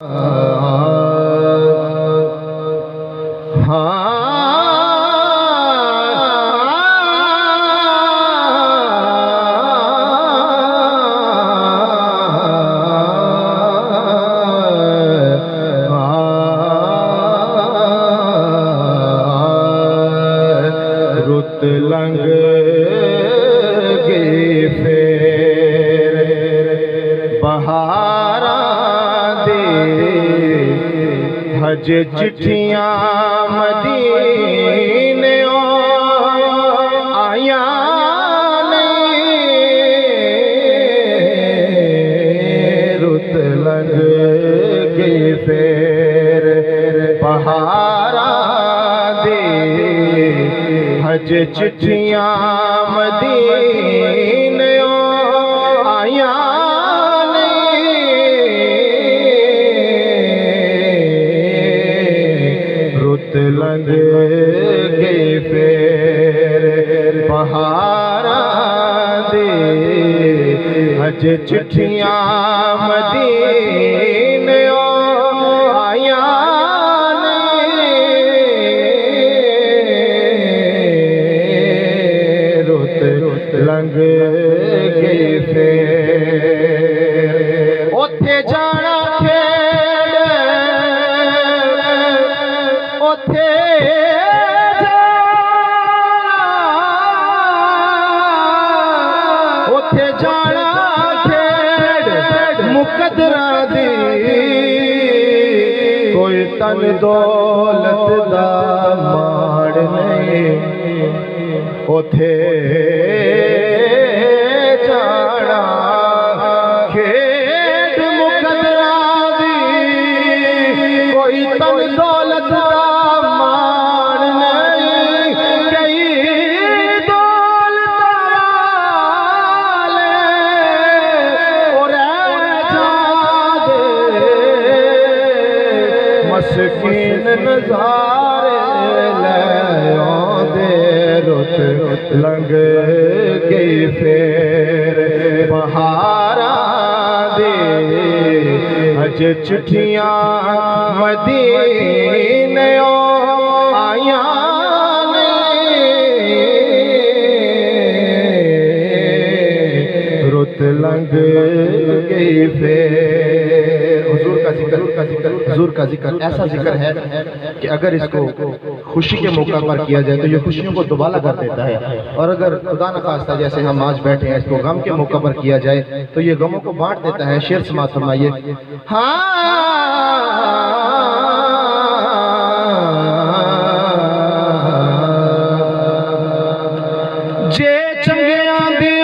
रुत लंघ गई फेर बहारा दे हज चिट्ठियां मदीने आया रुत लंघ गई फेर बहारा दे हज चिट्ठियां मदीने आया रुत लंघ गई फेर बहारा दे हज चिट्ठियां मदीने आया लंघ गई फेर ओथे जाना खेड़ ओथे जाना खेड़ मुकदरा दी कोई तन दौलत दा माड़ नहीं ओथे जाना खेड मुकदरा दी कोई तन दौलत दा मान नहीं कई दौलत वाले और जादे मस्कीन नज़ारे ले आंदे रुत लंघ गई फेर बहारा दे हज चिट्ठियां मदीने आया रुत लंघ गई फेर हुजूर का जिक्र ऐसा जिक्र है कि अगर इसको खुशी के मौका पर किया जाए तो ये खुशियों को दुबाला कर देता है, और अगर खुदा न खास्ता जैसे हम आज बैठे हैं इसको गम के मौका पर किया जाए तो ये गमों को बांट देता है। शेर समाअत फरमाइए। जे चंगियां दी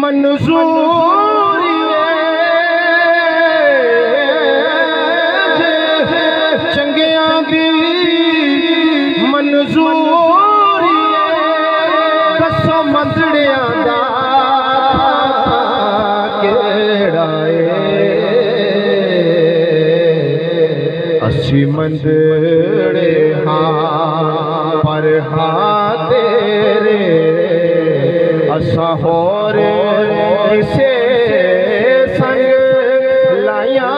मंजूरी चंगियां दी मंजूरी दसो मंदड़ियां दा केड़ा अस्सी मंदड़े हाँ पर हाँ तेरे असा होर किसे संग लाया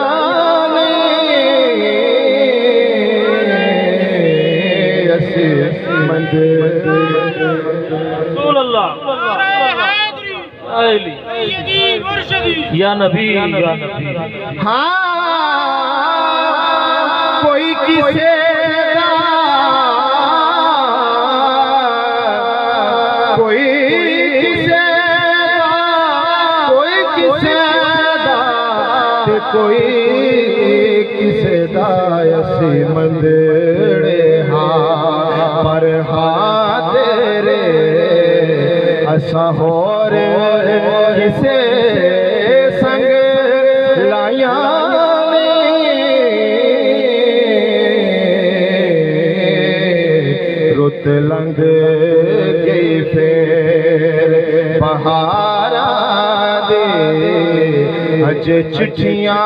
या नबी हाँ कोई किसे कोई किसे दायसी मंदड़े हाँ पर हाँ तेरे असा होर किसे संग लाया रुत लंघ गई फेर बहारा दे हज चिट्ठियां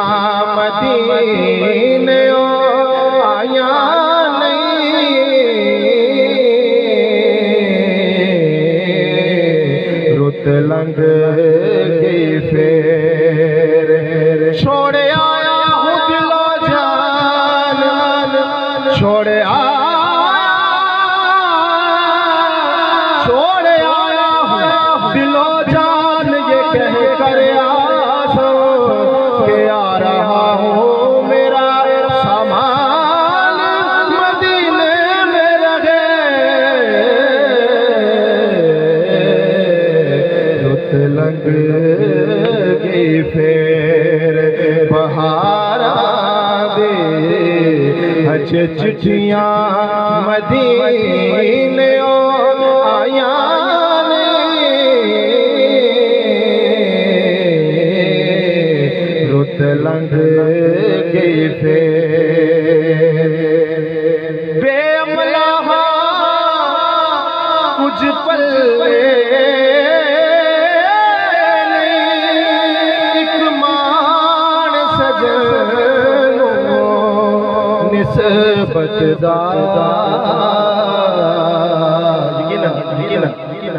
मदीने आया रुत लंघ गई फेर छोड़या चिट्ठियां मदीने आया ने रुत लंघ गई फेर बेअमला कुछ पल्ले एक मान सजनो निस्बत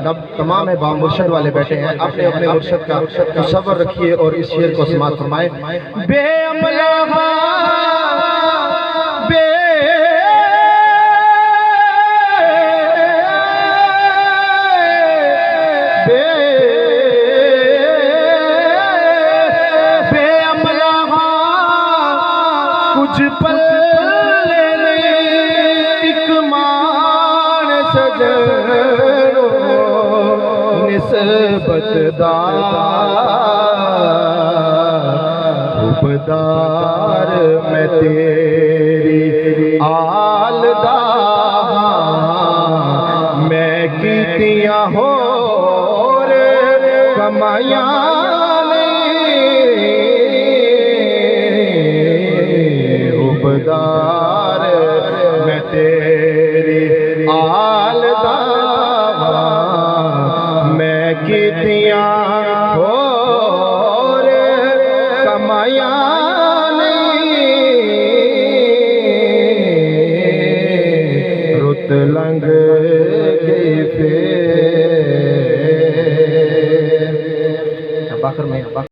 अब तमाम है मुर्शद वाले बैठे हैं, अपने अपने मुर्शद का तसव्वुर रखिए और इस शेर को समाअत फरमाएं। बेअमला कुछ पल्ले एक मान सजनो निस्बत दार मैं तेरी आलदा मैं कीतियां हो कमाया उबदार मैं तेरी आलदा मैं कीतियां हो कमाया रुत लंघ गई फेर। आखिर में